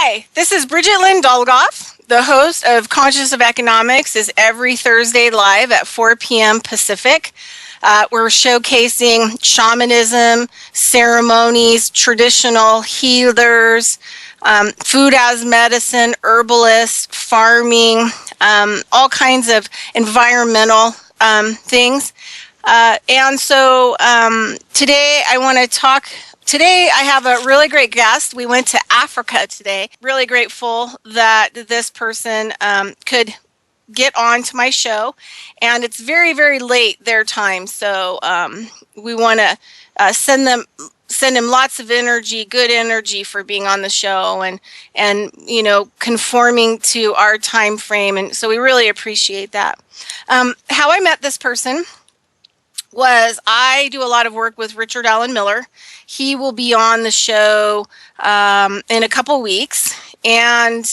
Hi, this is Bridgette Dolgoff. The host of Conscious of Economics is every Thursday live at 4 p.m. Pacific. We're showcasing shamanism, ceremonies, traditional healers, food as medicine, herbalists, farming, all kinds of environmental things. And so today I want to talk. Today I have a really great guest. We went to Africa today. Really grateful that this person could get on to my show, and it's very, very late their time. So we want to send him lots of energy, good energy for being on the show, and you know, conforming to our time frame. And so we really appreciate that. How I met this person was I do a lot of work with Richard Allen Miller. He will be on the show in a couple weeks, and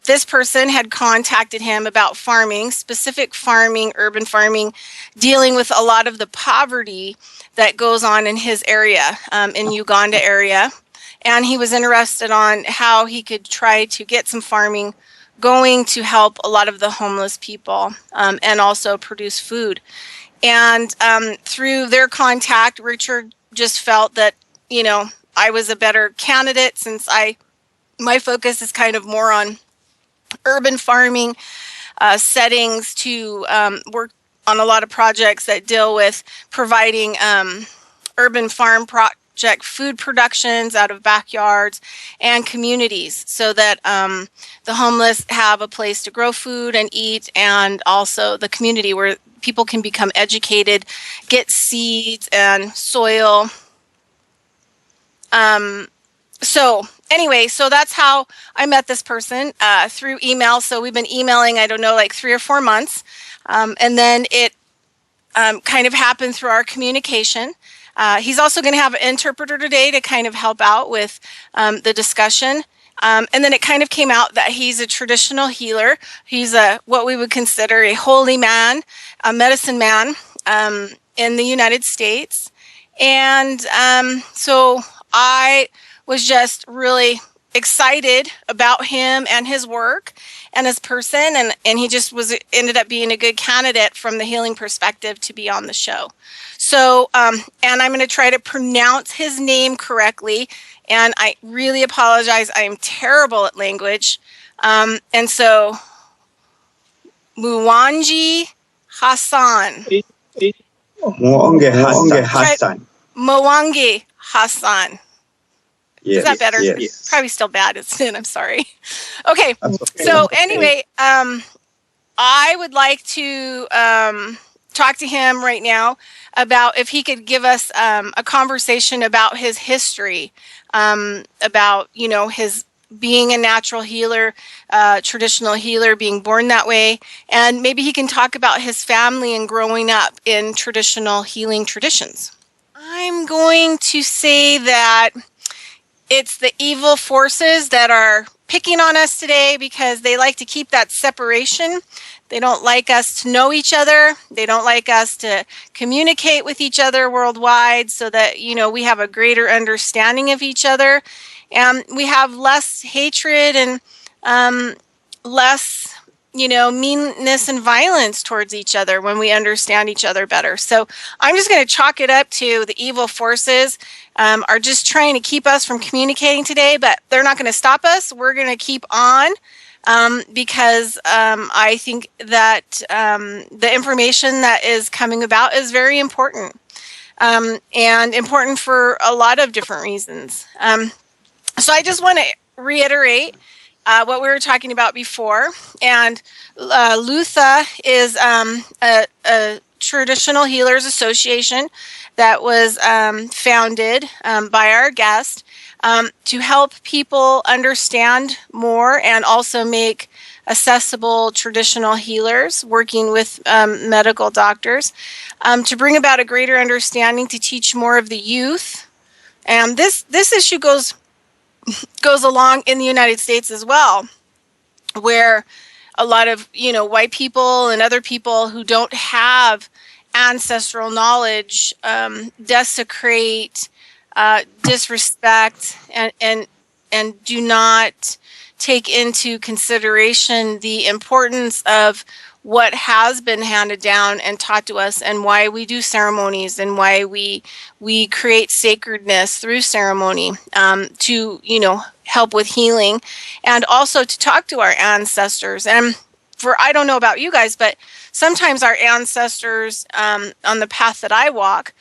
this person had contacted him about farming, specific farming, urban farming, dealing with a lot of the poverty that goes on in his area, in Uganda area. And he was interested on how he could try to get some farming going to help a lot of the homeless people, and also produce food. And through their contact, Richard just felt that, you know, I was a better candidate, since my focus is kind of more on urban farming settings, to work on a lot of projects that deal with providing urban farm project food productions out of backyards and communities, so that the homeless have a place to grow food and eat, and also the community where people can become educated, get seeds and soil. So anyway, so that's how I met this person, through email. So we've been emailing, I don't know, like 3 or 4 months. And then it kind of happened through our communication. He's also going to have an interpreter today to kind of help out with the discussion. And then it kind of came out that he's a traditional healer. He's what we would consider a holy man, a medicine man, in the United States. And so I was just really excited about him and his work and his person, and he just ended up being a good candidate from the healing perspective to be on the show. So, and I'm going to try to pronounce his name correctly, and I really apologize. I am terrible at language. And so, Muwonge Hassan. Muwonge Hassan. Muwonge Hassan. Yes, is that better? Yes. Probably still bad. I'm sorry. Okay. Okay. So anyway, I would like to talk to him right now about if he could give us a conversation about his history, about, you know, his being a natural healer, traditional healer, being born that way, and maybe he can talk about his family and growing up in traditional healing traditions. I'm going to say that it's the evil forces that are picking on us today, because they like to keep that separation. They don't like us to know each other. They don't like us to communicate with each other worldwide, so that, you know, we have a greater understanding of each other, and we have less hatred and less, you know, meanness and violence towards each other when we understand each other better. So I'm just going to chalk it up to the evil forces are just trying to keep us from communicating today, but they're not going to stop us. We're going to keep on, because I think that the information that is coming about is very important, and important for a lot of different reasons. So I just want to reiterate what we were talking about before. And LUTHA is a traditional healers association that was founded by our guest to help people understand more, and also make accessible traditional healers, working with medical doctors, to bring about a greater understanding, to teach more of the youth. And this issue goes along in the United States as well, where a lot of, you know, white people and other people who don't have ancestral knowledge desecrate, disrespect, and do not take into consideration the importance of what has been handed down and taught to us, and why we do ceremonies, and why we create sacredness through ceremony, to, you know, help with healing, and also to talk to our ancestors. And I don't know about you guys, but sometimes our ancestors, on the path that I walk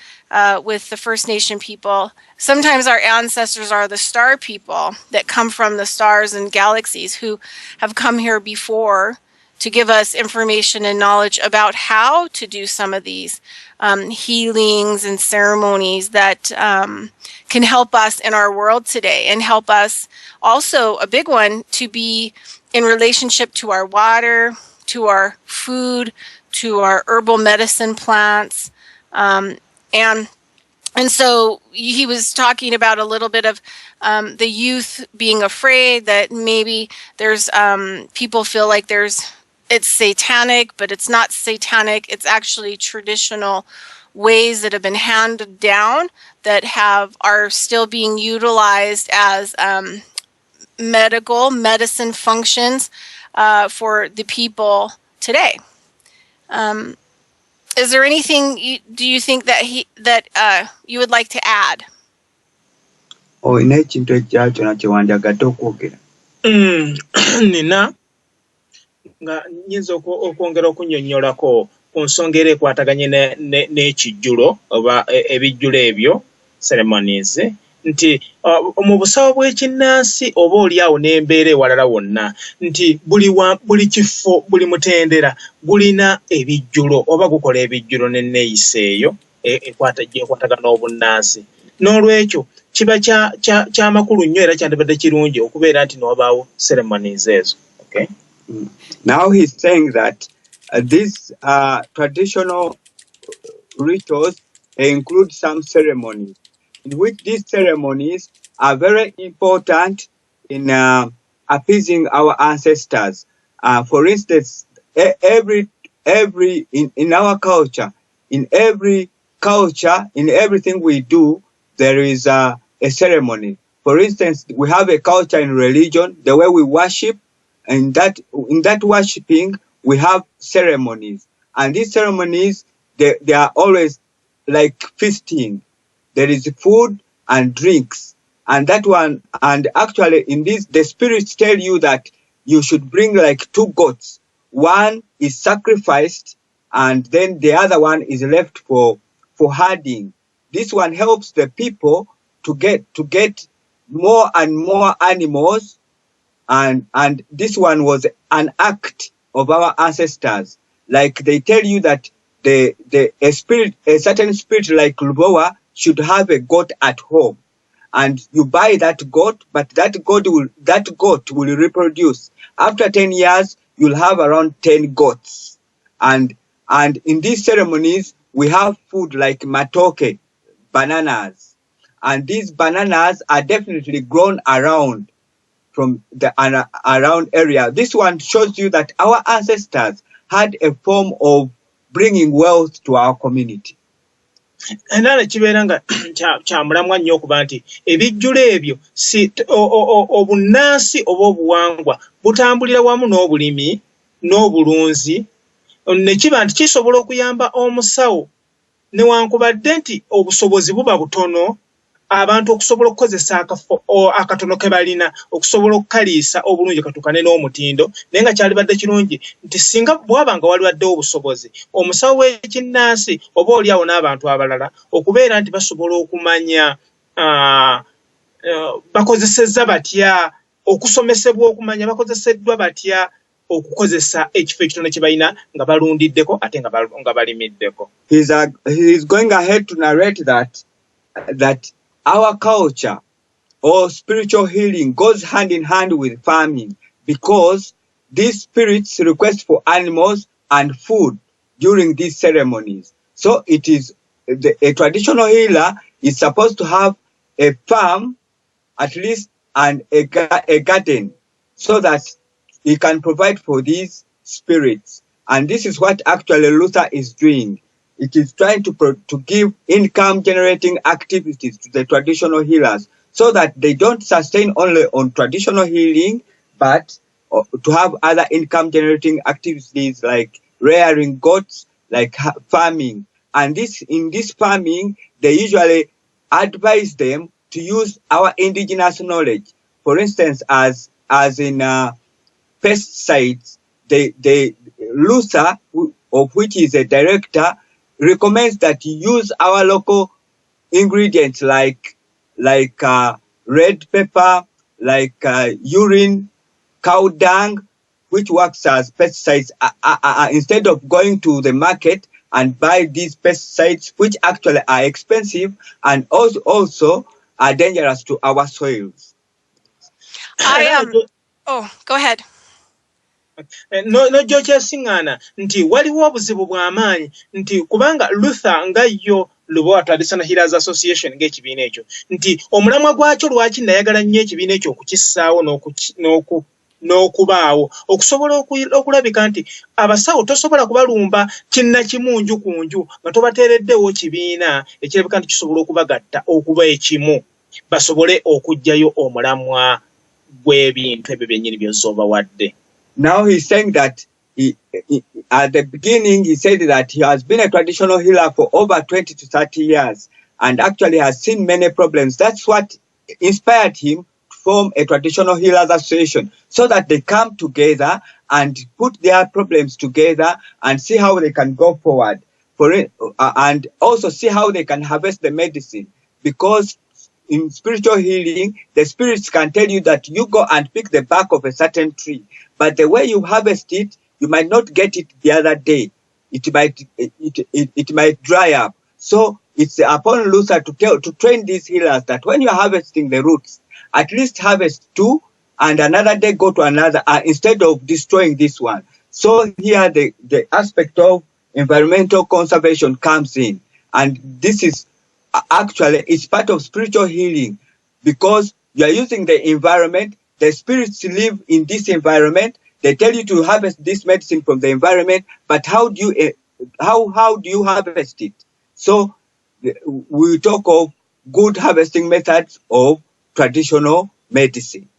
with the First Nation people, sometimes our ancestors are the star people that come from the stars and galaxies, who have come here before to give us information and knowledge about how to do some of these healings and ceremonies that can help us in our world today, and help us also, a big one, to be in relationship to our water, to our food, to our herbal medicine plants. And so he was talking about a little bit of the youth being afraid that maybe there's people feel like it's satanic, but it's not satanic. It's actually traditional ways that have been handed down that are still being utilized as medicine functions for the people today. Is there anything do you think that you would like to add? Oh, inekintu ekyacho nakyo wandyagadde okwogera. Nina nga nyinza okwongera okunnyonnyolako ku nsonga era ekwataganye n'ekijjulo oba ebijjulo ebyo ceremonies, nti mu busawo bw'ekinnansi oba oliawo n'embeera ewalala wonna, nti buli kifo, buli mutendera gulina ebijjulo oba gukola ebijjulo n'enneeyisa eyo ekwatagana n'obunnansi. N'olwekyo kiba kyamakulu nnyo era kyandibadde kirungi okubeera nti n'obaawo ceremonies ezo. Okay? Now he's saying that these traditional rituals include some ceremonies, in which these ceremonies are very important in appeasing our ancestors. For instance, in our culture, in everything we do, there is a ceremony. For instance, we have a culture in religion, the way we worship, and in that worshiping, we have ceremonies. And these ceremonies, they are always like feasting. There is food and drinks. And that one, and actually in this, the spirits tell you that you should bring like 2 goats. One is sacrificed, and then the other one is left for herding. This one helps the people to get more and more animals, and this one was an act of our ancestors. Like they tell you that a certain spirit like Lubowa should have a goat at home, and you buy that goat, but that goat will reproduce. After 10 years, you'll have around 10 goats. And in these ceremonies, we have food like matoke, bananas, and these bananas are definitely grown around from the around area. This one shows you that our ancestors had a form of bringing wealth to our community. Nala kibeera nga kyamulamwa nnyo okuba nti ebijjulo ebyo si obunnansi oba obuwangwa butambulira wamu n'obulimi n'obulunzi, ne kiba nti kisobola okuyamba omusawo newankubadde nti obusobozi buba butono, abantu okusobola okukozesa akatono ke balina okusobola okukaliisa obulungi katukane n'omutindo, naye nga kyalibadde kirungi nti singa bwabanga waliwaddewo obusobozi, omusawo w'ekinnansi oba oliawo n'abantu abalala okubeera nti basobola okumanya bakozesezza batya, okusomesebwa okumanya bakozeseddwa batya okukozesa ekifo ekitono kye balina nga balundiddeko ate nga balimiddeko. He's going ahead to narrate that our culture or spiritual healing goes hand in hand with farming, because these spirits request for animals and food during these ceremonies. So it is a traditional healer is supposed to have a farm at least and a garden, so that he can provide for these spirits. And this is what actually Luther is doing. It is trying to give income generating activities to the traditional healers, so that they don't sustain only on traditional healing, but to have other income generating activities like rearing goats, like farming. And in this farming, they usually advise them to use our indigenous knowledge. For instance, as in pesticides, LUSA, of which is a director, recommends that you use our local ingredients like red pepper, like urine, cow dung, which works as pesticides, instead of going to the market and buy these pesticides, which actually are expensive and also are dangerous to our soils. Oh, go ahead. No kyesingana nti waliwo obuzibu bw'amaanyi nti kubanga Luther nga yo Lubowa Traditional Healers Association ng'ekibiina ekyo nti omulamwa gwakyo lwaki nayagala nnyo ekibiina ekyo okukissaawo n'okubaawo okusobola okulabika nti abasawo tosobola kubalumba kinnakimunju ku nju nga tobateereddewo kibiina ekirabika nti kisobola okubagatta okuba ekimu basobole okuggyayo omulamwa gw'ebintu ebyo byennyini by'ozooba wadde. Now he's saying that at the beginning, he said that he has been a traditional healer for over 20 to 30 years and actually has seen many problems. That's what inspired him to form a traditional healers association so that they come together and put their problems together and see how they can go forward and also see how they can harvest the medicine. Because in spiritual healing, the spirits can tell you that you go and pick the bark of a certain tree, but the way you harvest it, you might not get it the other day. It might dry up. So it's upon Luther to train these healers that when you're harvesting the roots, at least harvest two and another day go to another instead of destroying this one. So here the aspect of environmental conservation comes in, and this is actually it's part of spiritual healing because you are using the environment. The spirits live in this environment. They tell you to harvest this medicine from the environment, but how do you harvest it? So we talk of good harvesting methods of traditional medicine.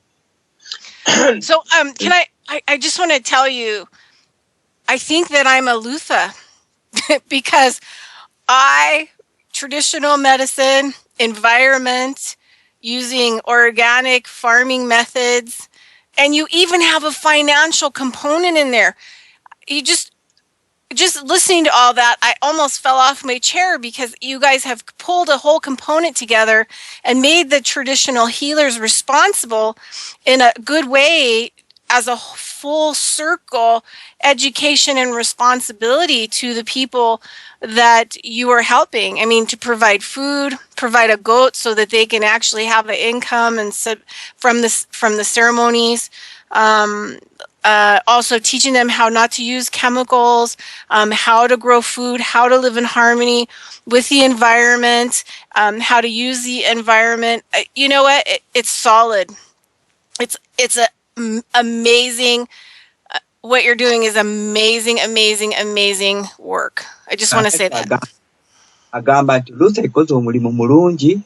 So can I just want to tell you, I think that I'm a Luther because traditional medicine, environment, using organic farming methods, and you even have a financial component in there. You just listening to all that, I almost fell off my chair because you guys have pulled a whole component together and made the traditional healers responsible in a good way as a full circle education and responsibility to the people that you are helping. I mean, to provide food, provide a goat so that they can actually have an income and from the ceremonies. Also teaching them how not to use chemicals, how to grow food, how to live in harmony with the environment, how to use the environment. You know what? It's solid. It's amazing. What you're doing is amazing, amazing, amazing work. I just want to say that. Agamba nti Luther ikoze omulimu mulungi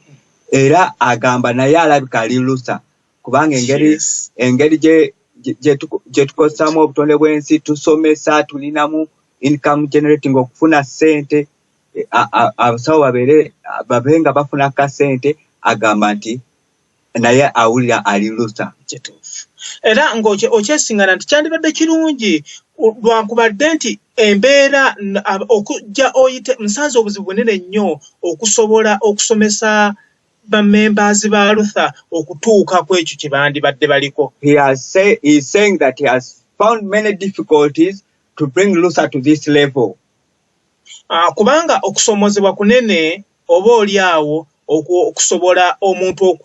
era agamba naye alabika ali Luther kubanga engeri gye tukozesaamu obutonde bw'ensi tusomesa tulinamu income generating okufuna ssente abasawo babe nga bafuna ka ssente agamba nti naye awulira ali Luther. Era ng'okyesingana nti kyandibadde kirungi lwankubadde nti embeera okujja oyite musanze obuzibu bunene nnyo okusobola okusomesa bamembers ba Luther okutuuka ku ekyo kye bandibadde baliko. He's saying that he has found many difficulties to bring Luther to this level. Kubanga okusomozebwa kunene oba oli awo okusobola omuntu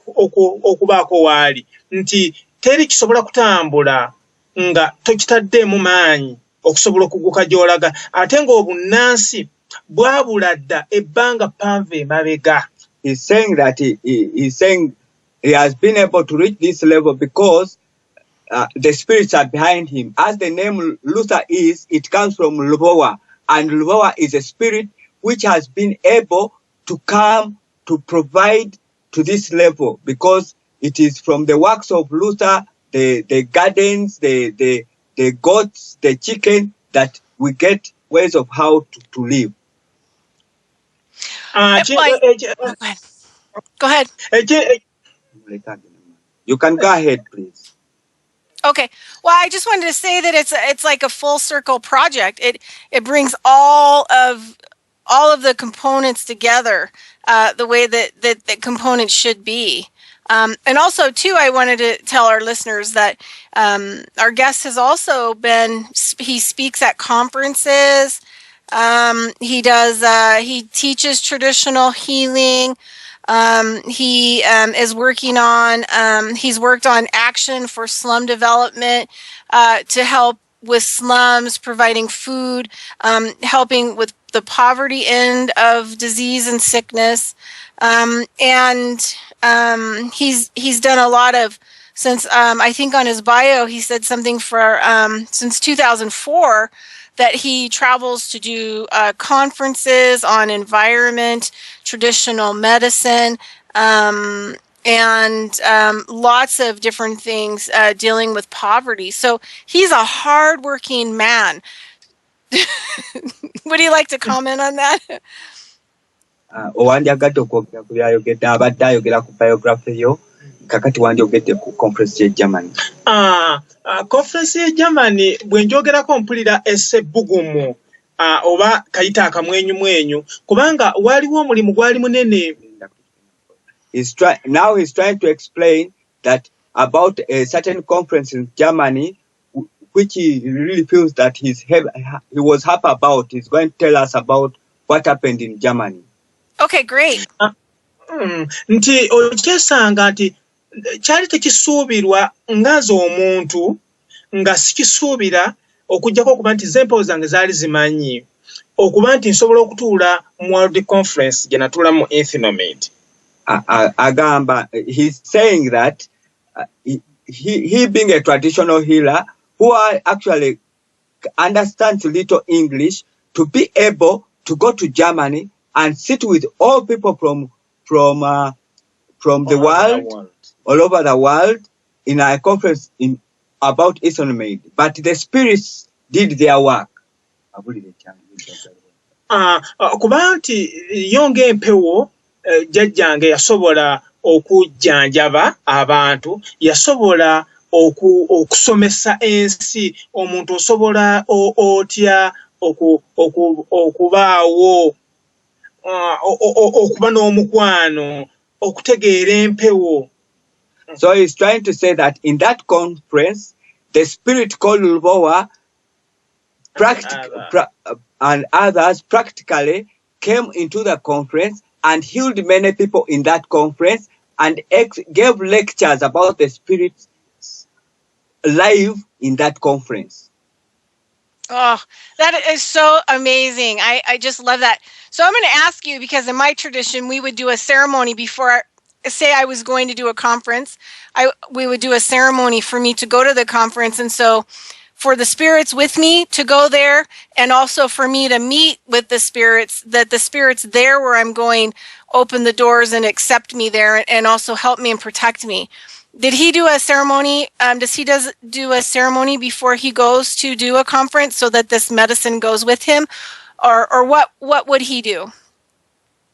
okubaako waali nti teri kisobola kutambula nga tokitaddeemu maanyi okusobola okuguka gy'olaga ate ng'obunnansi bwabula dda ebbanga ppanvu emabega. He's saying that he's saying he has been able to reach this level because the spirits are behind him. As the name Luther is, it comes from Lubowa, and Lubowa is a spirit which has been able to come to provide to this level because it is from the works of Luther the gardens, the goats, the chicken, that we get ways of how to live. Go ahead. You can go ahead, please. Okay. Well, I just wanted to say that it's like a full circle project. It brings all of the components together the way that components should be. And also, too, I wanted to tell our listeners that our guest has also he speaks at conferences. He teaches traditional healing. He is working on, he's worked on action for slum development to help with slums, providing food, helping with the poverty end of disease and sickness. He's done a lot of, since I think on his bio, he said something for since 2004, that he travels to do conferences on environment, traditional medicine, and lots of different things dealing with poverty. So he's a hardworking man. Would you like to comment on that? Kakati wanjogedde ku conference Germany. Conference Germany bwenjogerako mpulira essebbugumu oba kayita akamwenyu kubanga waliwo omulimu gwali munene. Now he's trying to explain that about a certain conference in Germany, which he really feels that he was happy about. He's going to tell us about what happened in Germany. Okay, great. Nti okyesanga nti kyali tekisuubirwa ngaza omuntu nga sikisuubira okujjako okuba nti zempewo zange zaali zimanyi okuba nti nsobola okutuula mu World Conference gye natuulamu Ethnomed. Agamba, he's saying that he being a traditional healer who actually understands little English, to be able to go to Germany and sit with all people from the world, all over the world, in a conference about Ethnomed. But the spirits did their work. Kuba nti yonge empewo jjajjange yasobola okujjanjaba abantu, yasobola okusomesa ensi, omuntu osobola otya okubaawo okuba n'omukwano, okutegeera empewo. So he's trying to say that in that conference, the spirit called Lubowa and others practically came into the conference and healed many people in that conference and gave lectures about the spirits live in that conference. Oh, that is so amazing. I just love that. So I'm going to ask you, because in my tradition, we would do a ceremony before, say I was going to do a conference, we would do a ceremony for me to go to the conference. And so for the spirits with me to go there, and also for me to meet with the spirits, that the spirits there where I'm going open the doors and accept me there and also help me and protect me. Did he do a ceremony? Does he do a ceremony before he goes to do a conference so that this medicine goes with him? Or what would he do?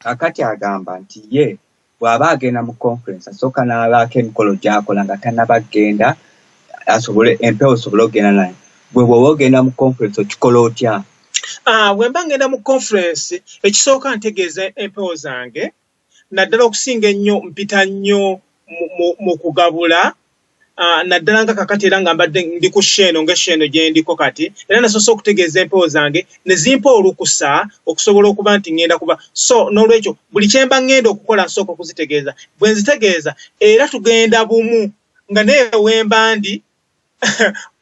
Akati agamba nti ye bw'aba agenda mu conference asooka n'abaako emikolo gy'akola nga tannabagenda asobole empewo osobole okugenda naye. Bwe bw'oba ogenda mu conference okikola otya? Bwe mba ngenda mu conference ekisooka ntegeeza empewo zange, naddala okusinga ennyo mpita nnyo mu kugabula, naddala nga kakati era nga mbadde ndi ku sheeno ng'esheeno gye ndiko kati, era nasoose okutegeeza empewo zange ne zimpa olukusa okusobola okuba nti ngenda kuba. So n'olwekyo buli kye mba ngenda okukola nsooka okuzitegeeza. Bwe nzitegeeza era tugenda bumu nga naye wemba ndi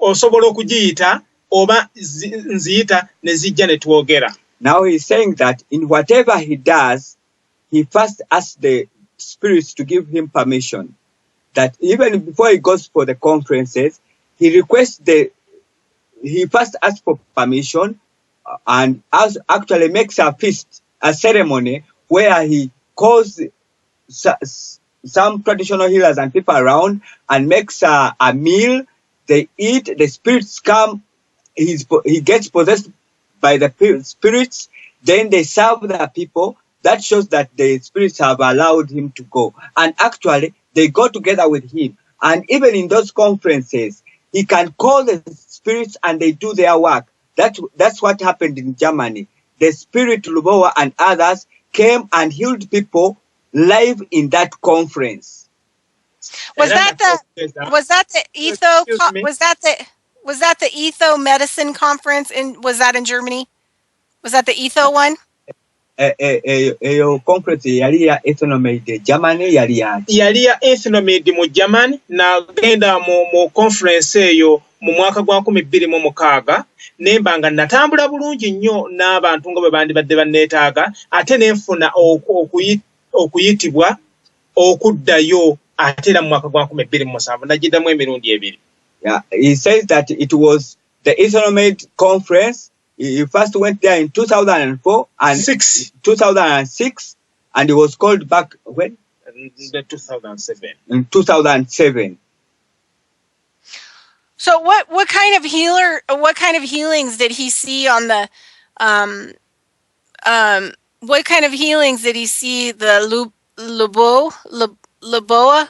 osobola okugiyita oba nziyita ne zijja ne twogera. Now he's saying that in whatever he does, he first asks the spirits to give him permission. That even before he goes for the conferences, he first asks for permission and actually makes a feast, a ceremony where he calls some traditional healers and people around and makes a meal. They eat, the spirits come, he gets possessed by the spirits, then they serve the people. That shows that the spirits have allowed him to go. And actually, they go together with him. And even in those conferences, he can call the spirits and they do their work. That's what happened in Germany. The spirit Lubowa and others came and healed people live in that conference. Was that the Etho medicine conference was that in Germany? Was that the Etho one? Conference yali ya ethnomade Germany yali ya ethnomade mu Germany na genda mu conference eyo mu mwaka gwa 2026 nembanga natambula bulungi nnyo n'abantu nga bwe bandibadde banneetaaga ate nenfuna okuyitibwa okuddayo ate era mu mwaka gwa 2027 najiddamu emirundi ebiri. Yeah, he says that it was the ethnomade conference. He first went there in 2004 and 2006, and he was called back when? In 2007. In 2007. So what kind of healings did he see on the what kind of healings did he see the Lubowa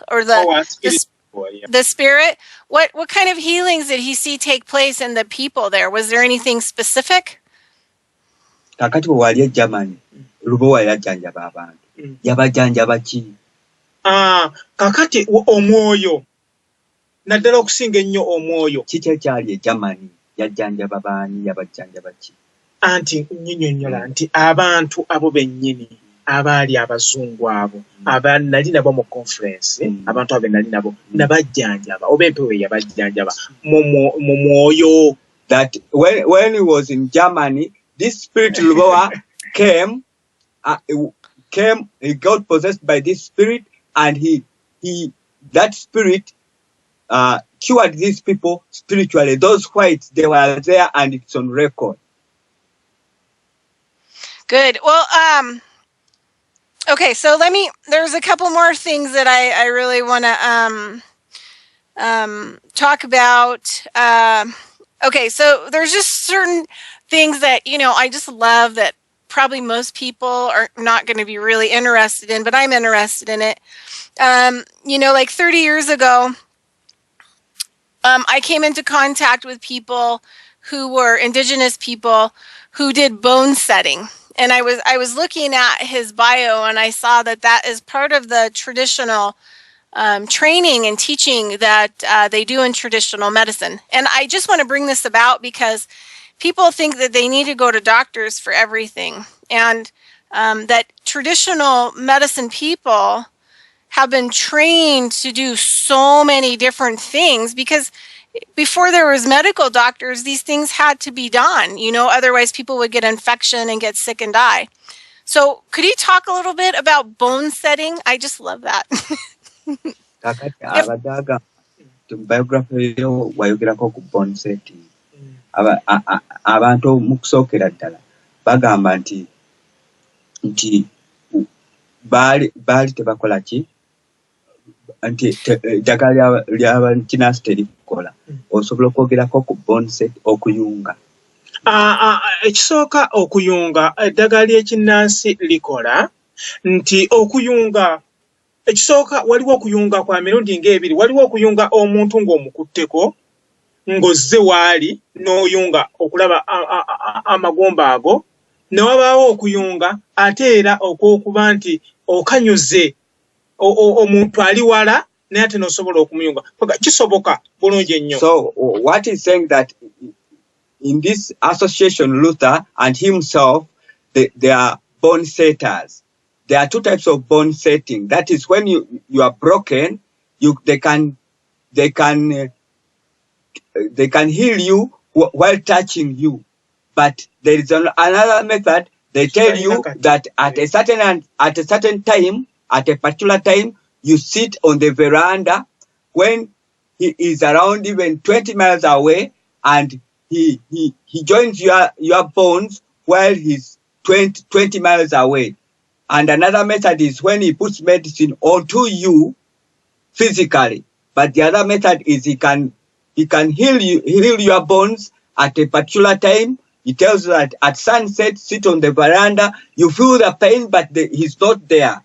or the spirit? What kind of healings did he see take place in the people there? Was there anything specific? Kakati wali Germany, Lubowa yajanjaba abantu. Yabajanjaba ki? Kakati omwoyo. Naddala okusinga ennyo omwoyo. Kiki kyali Germany yajanjaba baani yabajanjaba ki? Anti nnyonnyola nti abantu abo bennyini abaali abazungu abo nali nabo mu conference abantu abo nali nabo nabajjanjaba oba empewo yabajjanjaba mu mwoyo. That when he was in Germany, this spirit Lubowa came, he got possessed by this spirit, and that spirit cured these people spiritually. Those whites, they were there, and it's on record. Good. Well, okay, so there's a couple more things that I really want to talk about. Okay, so there's just certain things that, I just love that probably most people are not going to be really interested in, but I'm interested in it. Like 30 years ago, I came into contact with people who were indigenous people who did bone setting. And I was looking at his bio, and I saw that is part of the traditional training and teaching that they do in traditional medicine. And I just want to bring this about because people think that they need to go to doctors for everything, and that traditional medicine people have been trained to do so many different things because before there was medical doctors, these things had to be done, otherwise people would get infection and get sick and die. So could you talk a little bit about bone setting? I just love that. Biography wayogerako ku bone setting. Abantu mukusookera ddala bagamba nti baali tebakola ki nti eddagala ly'abakinasi terikola. Osobola okwogerako ku bone set okuyunga. Ekisooka okuyunga eddagala ly'ekinnansi likola nti okuyunga ekisooka waliwo okuyunga kwa mirundi ng'ebiri. Waliwo okuyunga omuntu ng'omukutteko ng'ozze waali n'oyunga okulaba amagomba ago, ne wabaawo okuyunga ate era okw'okuba nti okanyuze omuntu ali wala naye ate n'osobola okumuyunga. Kisoboka bulungi ennyo. So what is saying that in this association, Luther and himself, they are bone setters. There are two types of bone setting. That is when you are broken, they can heal you while touching you. But there is another method. They tell you that at a certain time, at a particular time, you sit on the veranda when he is around even 20 miles away, and he joins your bones while he's 20 miles away. And another method is when he puts medicine onto you physically. But the other method is he can heal your bones at a particular time. He tells you that at sunset, sit on the veranda. You feel the pain, but he's not there.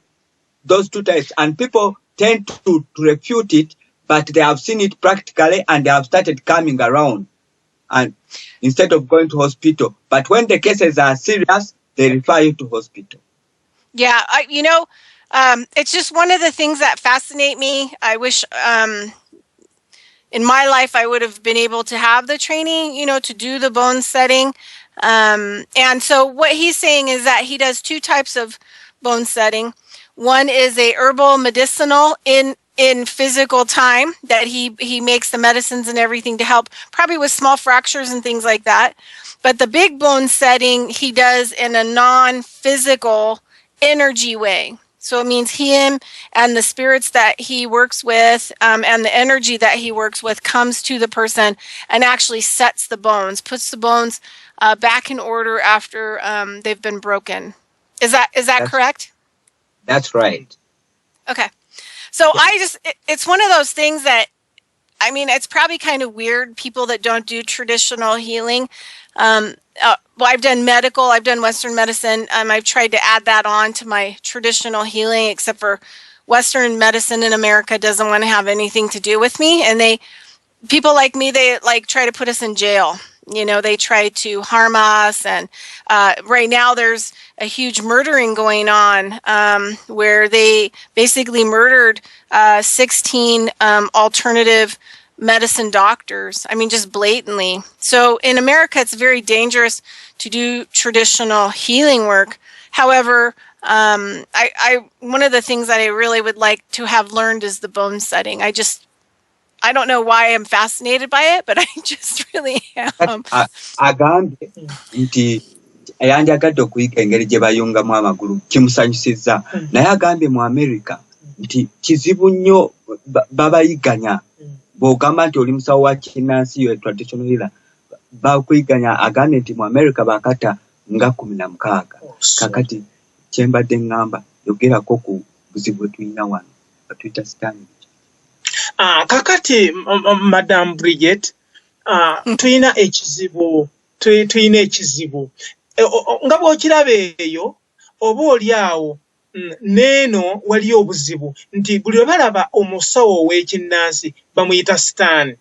Those two types. And people tend to refute it, but they have seen it practically and they have started coming around. And instead of going to hospital. But when the cases are serious, they refer you to hospital. Yeah, it's just one of the things that fascinate me. I wish in my life I would have been able to have the training, to do the bone setting. And so what he's saying is that he does two types of bone setting. One is a herbal medicinal in physical time that he makes the medicines and everything to help, probably with small fractures and things like that. But the big bone setting he does in a non-physical energy way. So it means him and the spirits that he works with and the energy that he works with comes to the person and actually sets the bones, puts the bones back in order after they've been broken. Is that correct? That's right. Okay. So yeah. It's one of those things that, it's probably kind of weird, people that don't do traditional healing. Well, I've done medical, I've done Western medicine. I've tried to add that on to my traditional healing, except for Western medicine in America doesn't want to have anything to do with me. And people like me, they try to put us in jail. They try to harm us. And right now there's a huge murdering going on where they basically murdered 16 alternative medicine doctors. Just blatantly. So in America, it's very dangerous to do traditional healing work. However, one of the things that I really would like to have learned is the bone setting. I don't know why I'm fascinated by it, but I just really am. Agambye nti yanjagadde okuyiga engeri gye bayungamu amagulu kimusanyusizza naye agambye mu America nti kizibu nnyo babayiganya bw'ogamba nti oli musawo wa kinnansi yo traditional healer bakuyiganya. Agambye nti mu America bakata nga 16 kakati kyembadde ngamba yogerako ku buzibu bwetulina wano batuyita standard. Kakati Madam Bridgette, tuyina ekizibu nga bw'okiraba eyo oba oli awo neeno waliyo obuzibu nti buli lwe balaba omusawo ow'ekinnansi bamuyita Stan.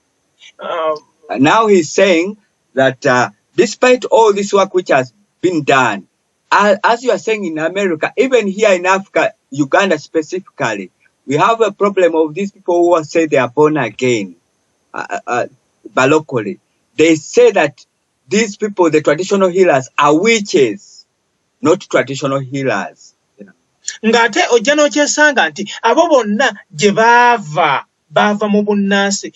Now he's saying that despite all this work which has been done, as you are saying in America, even here in Africa, Uganda specifically, we have a problem of these people who say they are born again, but locally. They say that these people, the traditional healers, are witches, not traditional healers. Ngate ojja n'okyesanga nti abo bonna gye baava mu bunnansi.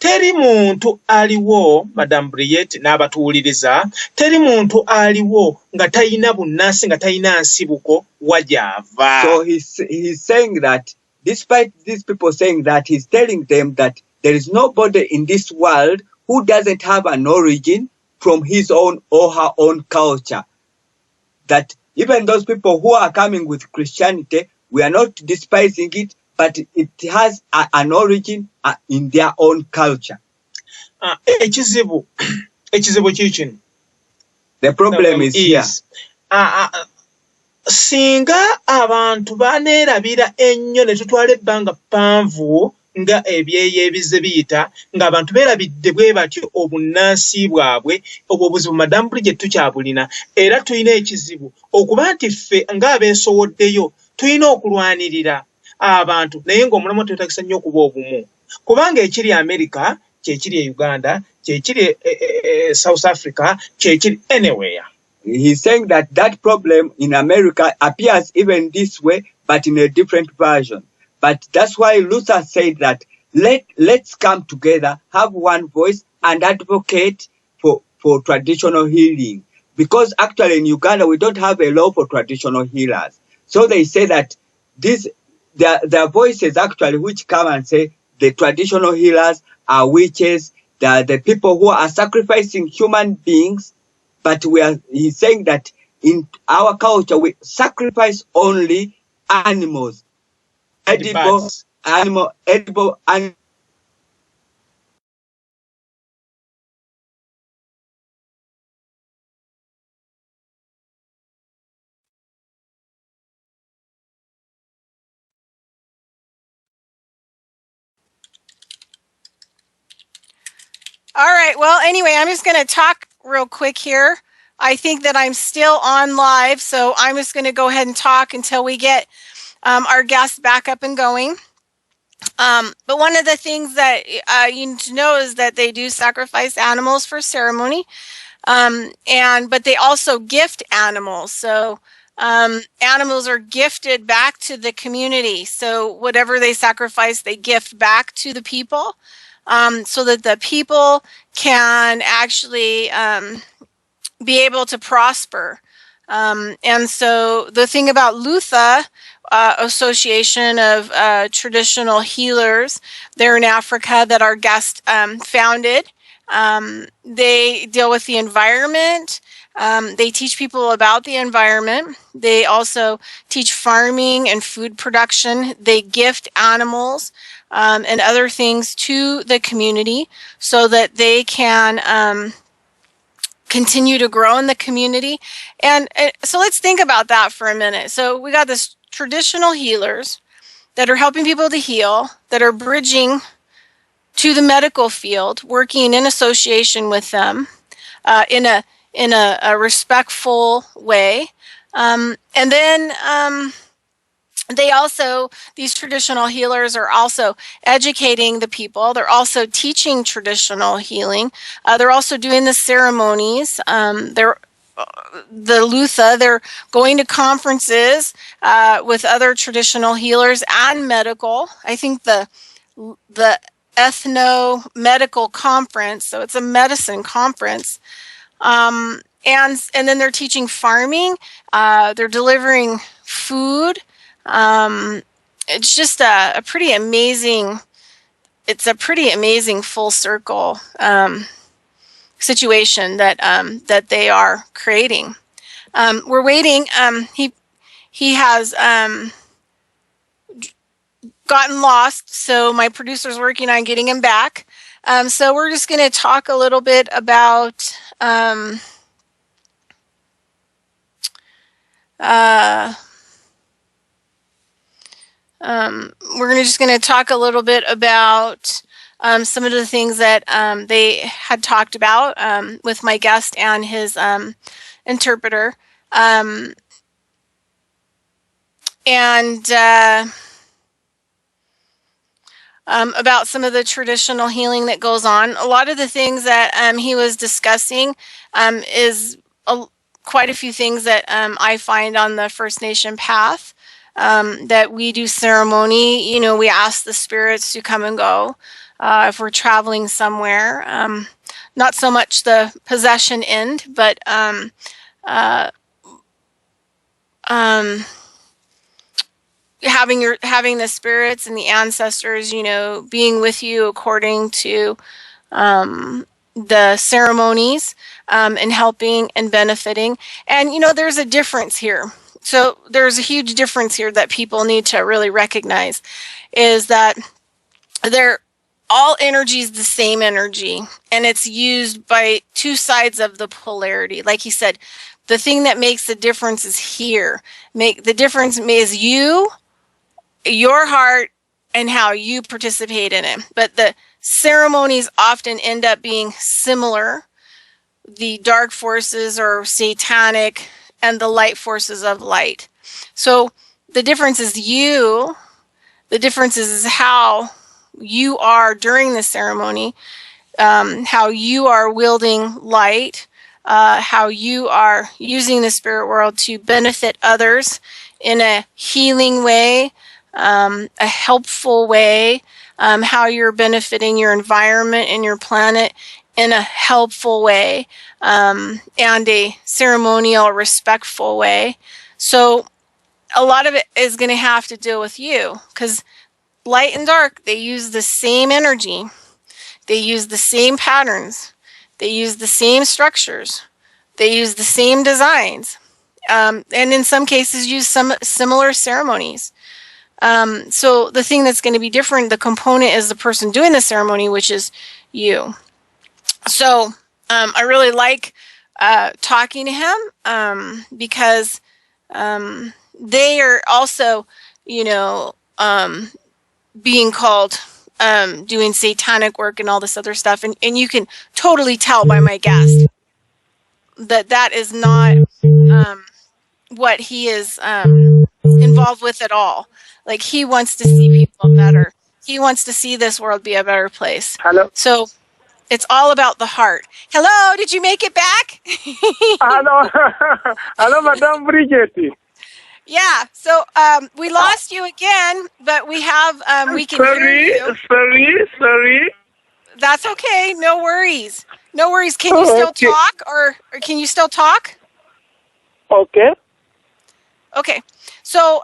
Teri muntu aliwo, Madam Bridgette n'abatuwuliriza, teri muntu aliwo nga tayina bunnansi nga tayina nsibuko wajava. So he's saying that despite these people saying that, he's telling them that there is nobody in this world who doesn't have an origin from his own or her own culture. That even those people who are coming with Christianity, we are not despising it, but it has an origin in their own culture. Ekizibu kikino. The problem is here. Singa abantu baneerabira ennyo ne tutwala ebbanga ppanvu nga ebyeyo ebizze biyita ng'abantu beerabidde bwe batyo obunnansi bwabwe, obwo obuzibu Madam Bridgette tukyabulina, era tulina ekizibu okuba nti ffe ng'abeesowoddeyo tulina okulwanirira abantu naye ng'omulamwa twetagisa nnyo okuba obumu, kubanga ekiri America kyekiri e Uganda, kyekiri South Africa, kyekiri anywhere. He's saying that problem in America appears even this way, but in a different version. But that's why Luther said that let's come together, have one voice, and advocate for traditional healing. Because actually in Uganda, we don't have a law for traditional healers. So they say that their voices actually which come and say the traditional healers are witches, they are the people who are sacrificing human beings. But he's saying that In our culture, we sacrifice only animals, edible animal. All right. Well, anyway, I'm just going to talk real quick here. I think that I'm still on live, so I'm just going to go ahead and talk until we get our guests back up and going. But one of the things that you need to know is that they do sacrifice animals for ceremony, but they also gift animals. So animals are gifted back to the community. So whatever they sacrifice, they gift back to the people, so that the people can actually be able to prosper. And so the thing about Lutha, Association of Traditional Healers, they're in Africa, that our guest founded. They deal with the environment. They teach people about the environment. They also teach farming and food production. They gift animals and other things to the community so that they can continue to grow in the community. And so let's think about that for a minute. So we got this traditional healers that are helping people to heal, that are bridging to the medical field, working in association with them in a respectful way. And then they also, these traditional healers are also educating the people. They're also teaching traditional healing. They're also doing the ceremonies. The Lutha, they're going to conferences with other traditional healers and medical. I think the ethno-medical conference, so it's a medicine conference. And then they're teaching farming. They're delivering food. It's just a pretty amazing, it's a pretty amazing full circle situation that that they are creating. We're waiting. He has gotten lost, so my producer's working on getting him back. So we're just going to talk a little bit about we're just going to talk a little bit about some of the things that they had talked about with my guest and his interpreter, and about some of the traditional healing that goes on. A lot of the things that he was discussing is quite a few things that I find on the First Nation path. That we do ceremony, you know, we ask the spirits to come and go if we're traveling somewhere. Not so much the possession end, but having the spirits and the ancestors, you know, being with you according to the ceremonies and helping and benefiting. And you know, there's a difference here. So there's a huge difference here that people need to really recognize, is that all energy is the same energy, and it's used by two sides of the polarity. Like he said, the thing that makes the difference is here. The difference is you, your heart, and how you participate in it. But the ceremonies often end up being similar. The dark forces are satanic, and the light forces of light. So the difference is you. The difference is how you are during the ceremony, how you are wielding light, how you are using the spirit world to benefit others in a healing way, a helpful way, how you're benefiting your environment and your planet in a helpful way, and a ceremonial, respectful way. So a lot of it is going to have to deal with you, because light and dark, they use the same energy. They use the same patterns. They use the same structures. They use the same designs. and in some cases use some similar ceremonies. So the thing that's going to be different, the component is the person doing the ceremony, which is you. So I really like talking to him because they are also, being called doing satanic work and all this other stuff. And you can totally tell by my guest that is not what he is involved with at all. Like, he wants to see people better. He wants to see this world be a better place. Hello. So it's all about the heart. Hello, did you make it back? Hello. Hello, Madame Bridgette. Yeah, so we lost you again, but we have, we can hear you. Sorry. That's okay, no worries. No worries. Can you still talk, or can you still talk? Okay. Okay, so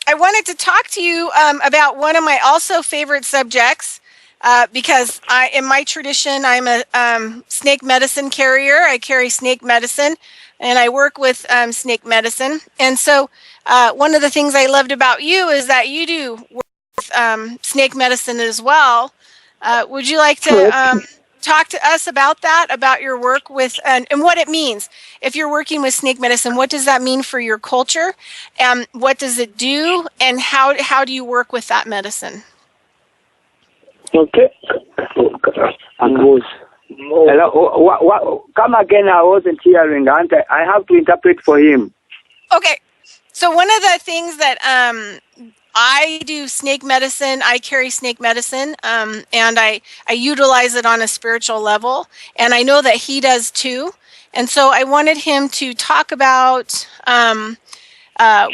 I wanted to talk to you about one of my also favorite subjects, because in my tradition, I'm a snake medicine carrier. I carry snake medicine, and I work with snake medicine. And so one of the things I loved about you is that you do work with snake medicine as well. Would you like to talk to us about that, about your work with, and what it means? If you're working with snake medicine, what does that mean for your culture? And what does it do? And how do you work with that medicine? Okay. Hello. Come again. I wasn't hearing. I have to interpret for him. Okay. So one of the things that I do snake medicine, I carry snake medicine, and I utilize it on a spiritual level, and I know that he does too. And so I wanted him to talk about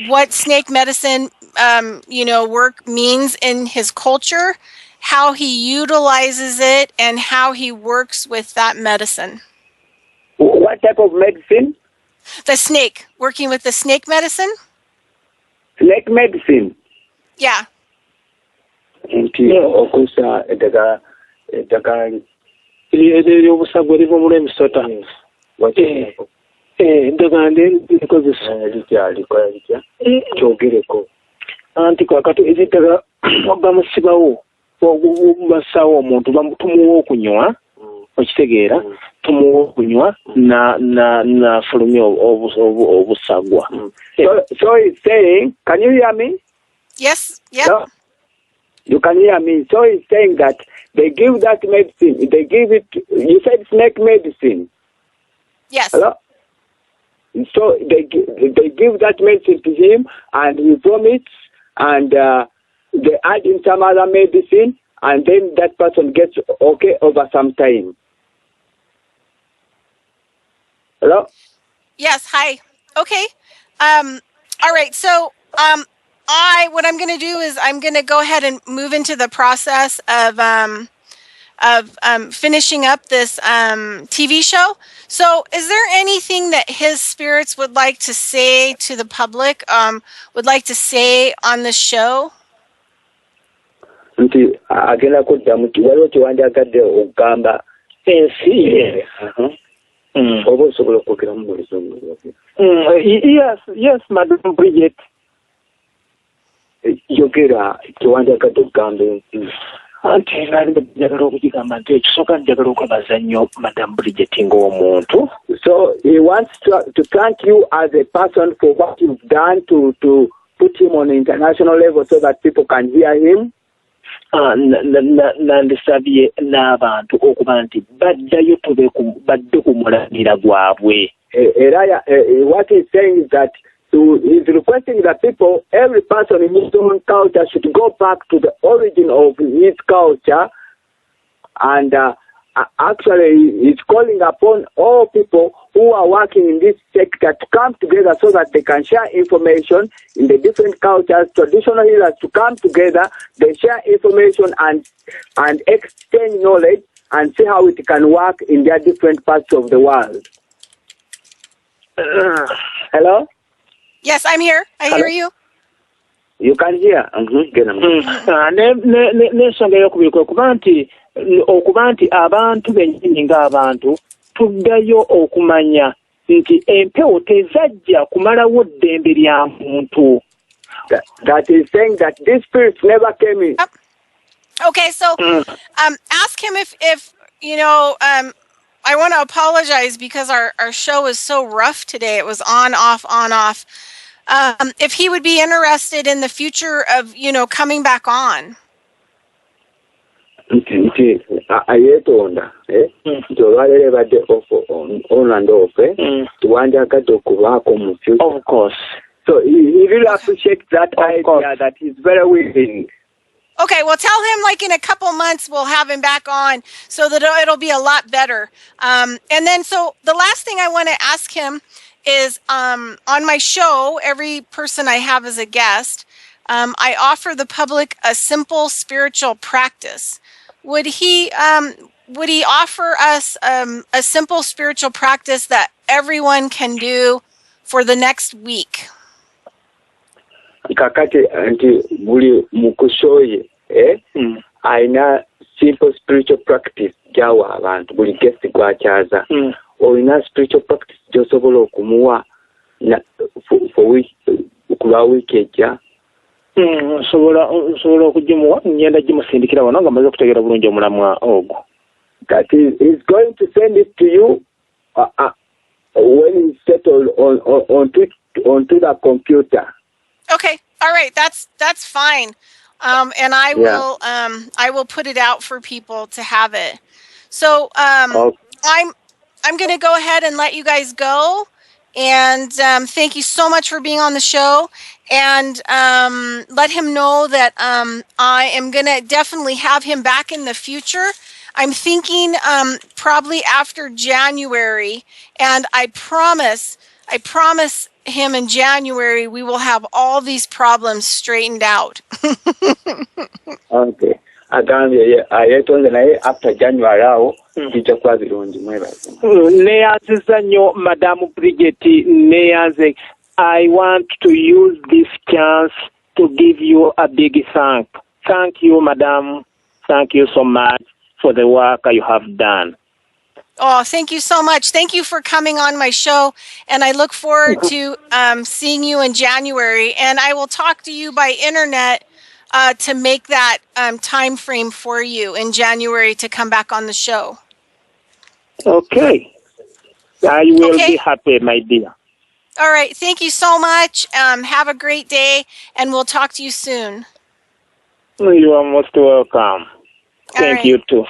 what snake medicine, work means in his culture, how he utilizes it, and how he works with that medicine. What type of medicine? The snake, working with the snake medicine. Snake medicine? Yeah. okitegeera tumuwa okunywa na fulumi obusagwa. So he's saying, can you hear me? Yes. Yeah. No? You can hear me. So he's saying that they give that medicine. They give it. You said snake medicine. Yes. Hello? So they give that medicine to him, and he vomits, and they add in some other medicine, and then that person gets okay over some time. Hello? Yes. Hi. Okay. All right. So what I'm going to do is I'm going to go ahead and move into the process of finishing up this TV show. So is there anything that his spirits would like to say to the public, would like to say on the show? Nti agenda kudda mu kiwalo kiwandiikadde okugamba ensi oba osobola okwogera mu Luzungu. Yes, Madam Bridgette. Yogera kiwandiikadde okugamba ensi. Anti njagala okugigamba nti ekisooka njagala okwebaza nnyo Madam Bridgette ng'omuntu. So he wants to thank you as a person for what you've done to put him on an international level so that people can hear him. Nandisabye n'abantu okuba nti baddayo badde ku mulangira gwabwe. What he's saying is that he's requesting that people, every person in his own culture should go back to the origin of his culture, and actually he's calling upon all people who are working in this sector to come together so that they can share information in the different cultures, traditional healers to come together, they share information and exchange knowledge and see how it can work in their different parts of the world. Hello? Yes, I'm here. I hear you. You can hear. N'ensonga ey'okubiri okuba nti abantu bennyini ng'abantu tuddayo okumanya nti empewo tezajja kumalawo ddembe lya muntu. That is saying that this spirit never came in. Okay, so ask him if you know, I want to apologize because our show is so rough today. It was on, off, on, off. If he would be interested in the future of, you know, coming back on. Ayetonda tolwalere badde on and off tuwandiagadde okubaako mu future. Of course. So he really appreciates that idea that he's very willing. Okay, well, tell him like in a couple months we'll have him back on so that it'll be a lot better. And then, so the last thing I want to ask him is on my show, every person I have as a guest, I offer the public a simple spiritual practice. Would he offer us a simple spiritual practice that everyone can do for the next week? Kakati anti buli mukushoye aina simple spiritual practice jawa abantu buli guest gwakyaza olina spiritual practice gyosobola okumuwa for week kulwa week ejja sobola okugimuwa ngenda gimusindikira wano nga maze okutegeera bulungi omulamwa ogwo. That is going to send it to you when it's settled onto the computer. Okay. All right. That's fine. And I will put it out for people to have it. So I'm going to go ahead and let you guys go. And thank you so much for being on the show. And let him know that I am going to definitely have him back in the future. I'm thinking probably after January. And I promise him in January we will have all these problems straightened out. Okay. Agambye ayetonze naye after January awo kijja kuba birungi mwebaze. Neyanziza nnyo Madamu Bridgette neyanze. I want to use this chance to give you a big thank. Thank you, Madam. Thank you so much for the work you have done. Oh, thank you so much. Thank you for coming on my show. And I look forward to seeing you in January. And I will talk to you by internet to make that time frame for you in January to come back on the show. Okay. I will be happy, my dear. All right. Thank you so much. Have a great day, and we'll talk to you soon. You are most welcome. Thank you, too.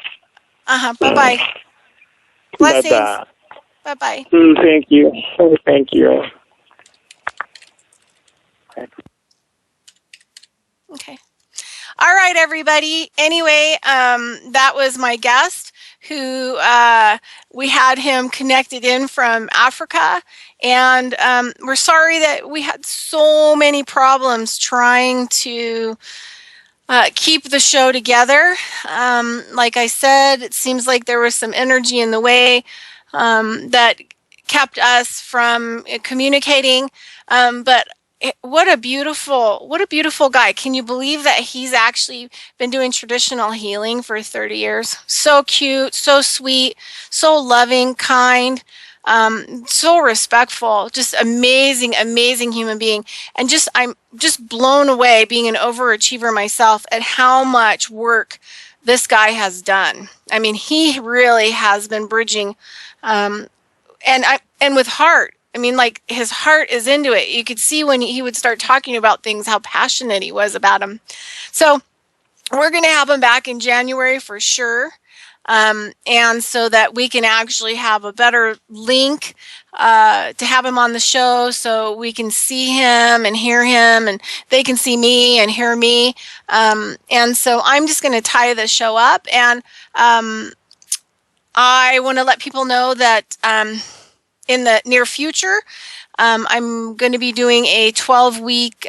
Bye-bye. Blessings. Bye-bye. Thank you. Thank you. Okay. All right, everybody. Anyway, that was my guest who we had him connected in from Africa. And we're sorry that we had so many problems trying to keep the show together. Like I said, it seems like there was some energy in the way that kept us from communicating. But what a beautiful guy. Can you believe that he's actually been doing traditional healing for 30 years? So cute, so sweet, so loving, kind, so respectful, just amazing, amazing human being. And I'm just blown away, being an overachiever myself, at how much work this guy has done. I mean, he really has been bridging, and with heart. I mean, like, his heart is into it. You could see when he would start talking about things, how passionate he was about them. So we're going to have him back in January for sure. And so that we can actually have a better link to have him on the show, so we can see him and hear him, and they can see me and hear me. And so I'm just going to tie the show up. And I want to let people know that in the near future, I'm going to be doing a 12-week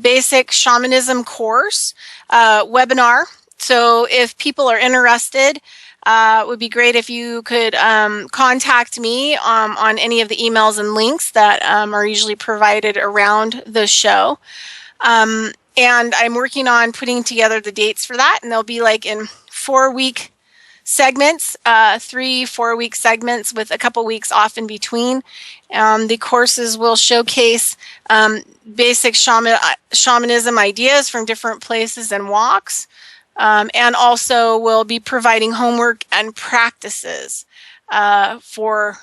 basic shamanism course webinar. So if people are interested, it would be great if you could contact me on any of the emails and links that are usually provided around the show. And I'm working on putting together the dates for that, and they'll be like in 4-week segments, 3-4 week segments with a couple weeks off in between. The courses will showcase basic shamanism ideas from different places and walks, and also will be providing homework and practices for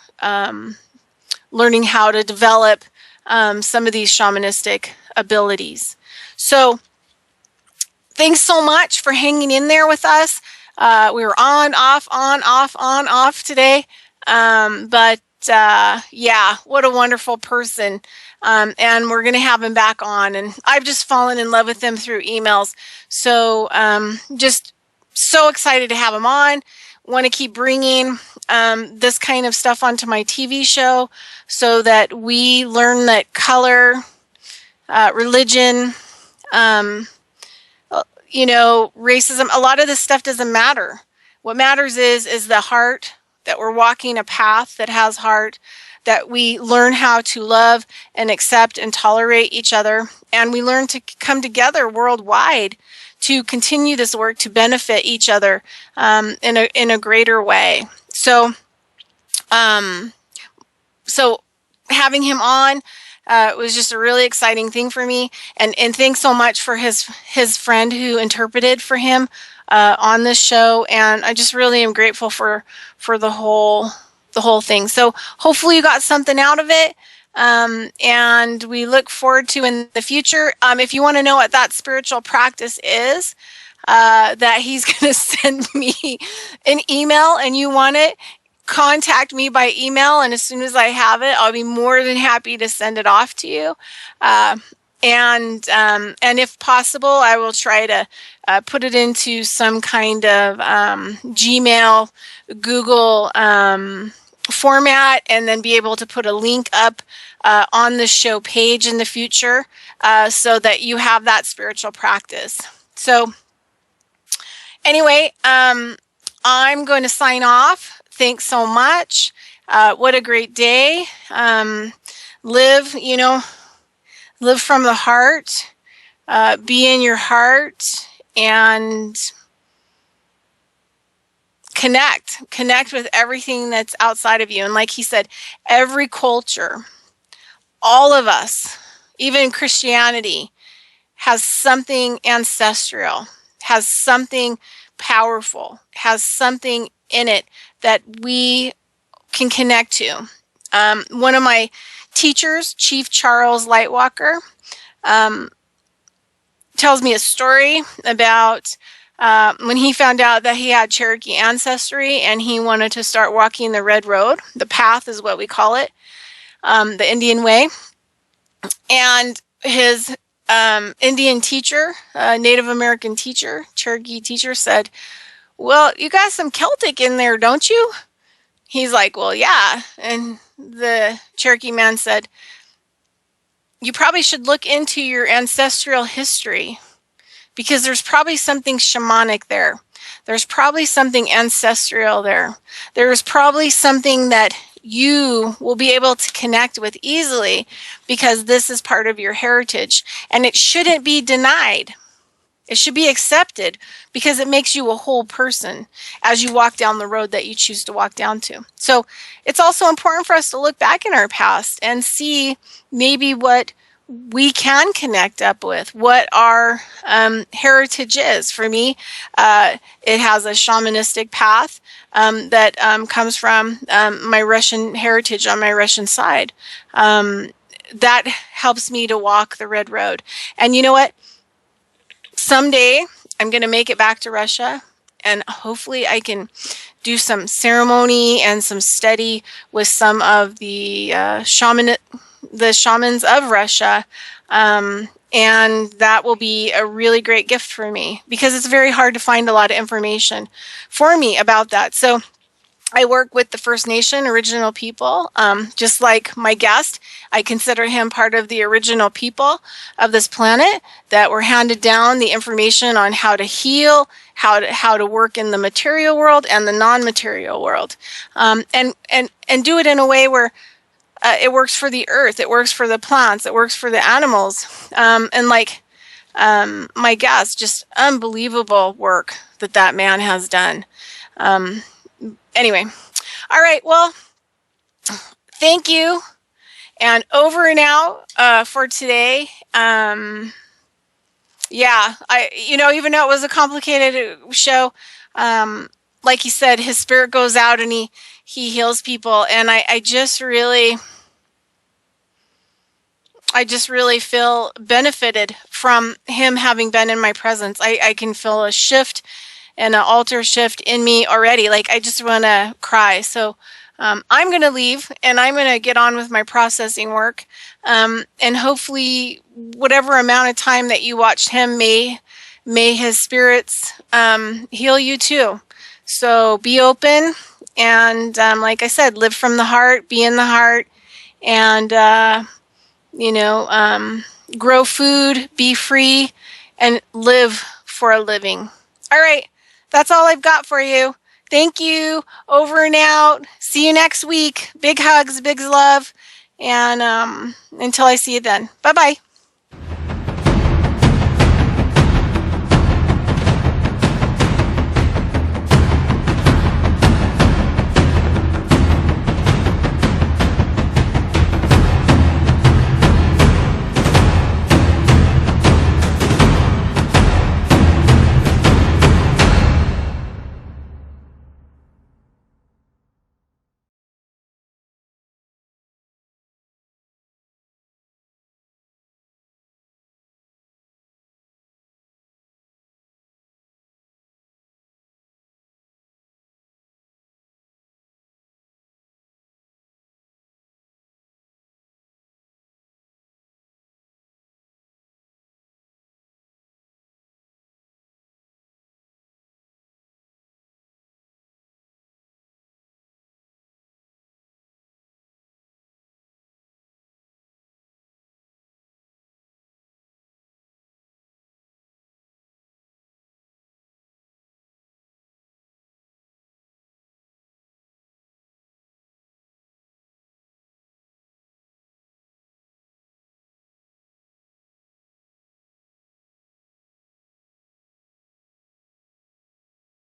learning how to develop some of these shamanistic abilities. So thanks so much for hanging in there with us. We were on, off today. Yeah, what a wonderful person. And we're going to have him back on. And I've just fallen in love with him through emails. So just so excited to have him on. Want to keep bringing this kind of stuff onto my TV show so that we learn that color, religion, racism, a lot of this stuff doesn't matter. What matters is the heart, that we're walking a path that has heart, that we learn how to love and accept and tolerate each other, and we learn to come together worldwide to continue this work to benefit each other in a greater way. So having him on was just a really exciting thing for me, and thanks so much for his friend who interpreted for him on this show, and I just really am grateful for the whole thing. So hopefully you got something out of it, and we look forward to in the future. If you want to know what that spiritual practice is, that he's going to send me an email and you want it, contact me by email, and as soon as I have it, I'll be more than happy to send it off to you. And if possible, I will try to put it into some kind of Gmail, Google format, and then be able to put a link up on the show page in the future so that you have that spiritual practice. So anyway, I'm going to sign off. Thanks so much. What a great day. Live from the heart, be in your heart, and connect with everything that's outside of you. And like he said, every culture, all of us, even Christianity, has something ancestral, has something powerful, has something in it that we can connect to. One of my teachers, Chief Charles Lightwalker, tells me a story about when he found out that he had Cherokee ancestry and he wanted to start walking the Red Road. The path is what we call it, the Indian way. And his Indian teacher, Native American teacher, Cherokee teacher said, "Well, you got some Celtic in there, don't you?" He's like, "Well, yeah." And the Cherokee man said, "You probably should look into your ancestral history, because there's probably something shamanic there. There's probably something ancestral there. There's probably something that you will be able to connect with easily, because this is part of your heritage, and it shouldn't be denied. It should be accepted, because it makes you a whole person as you walk down the road that you choose to walk down to." So it's also important for us to look back in our past and see maybe what we can connect up with, what our heritage is. For me, it has a shamanistic path that comes from my Russian heritage on my Russian side. That helps me to walk the Red Road. And you know what? Someday I'm going to make it back to Russia, and hopefully I can do some ceremony and some study with some of the shamans of Russia, and that will be a really great gift for me, because it's very hard to find a lot of information for me about that. So I work with the First Nation original people, just like my guest. I consider him part of the original people of this planet that were handed down the information on how to heal, how to work in the material world and the non-material world, and do it in a way where it works for the earth, it works for the plants, it works for the animals, and like my guest, just unbelievable work that man has done. Anyway, all right. Well, thank you. And over and out for today. Yeah, even though it was a complicated show, like he said, his spirit goes out and he heals people. And I just really feel benefited from him having been in my presence. I can feel a shift and an altar shift in me already. Like, I just want to cry. So I'm going to leave and I'm going to get on with my processing work. And hopefully whatever amount of time that you watched him, may his spirits heal you too. So be open and like I said, live from the heart, be in the heart, and grow food, be free, and live for a living. All right, that's all I've got for you. Thank you. Over and out. See you next week. Big hugs, big love. And until I see you then. Bye-bye.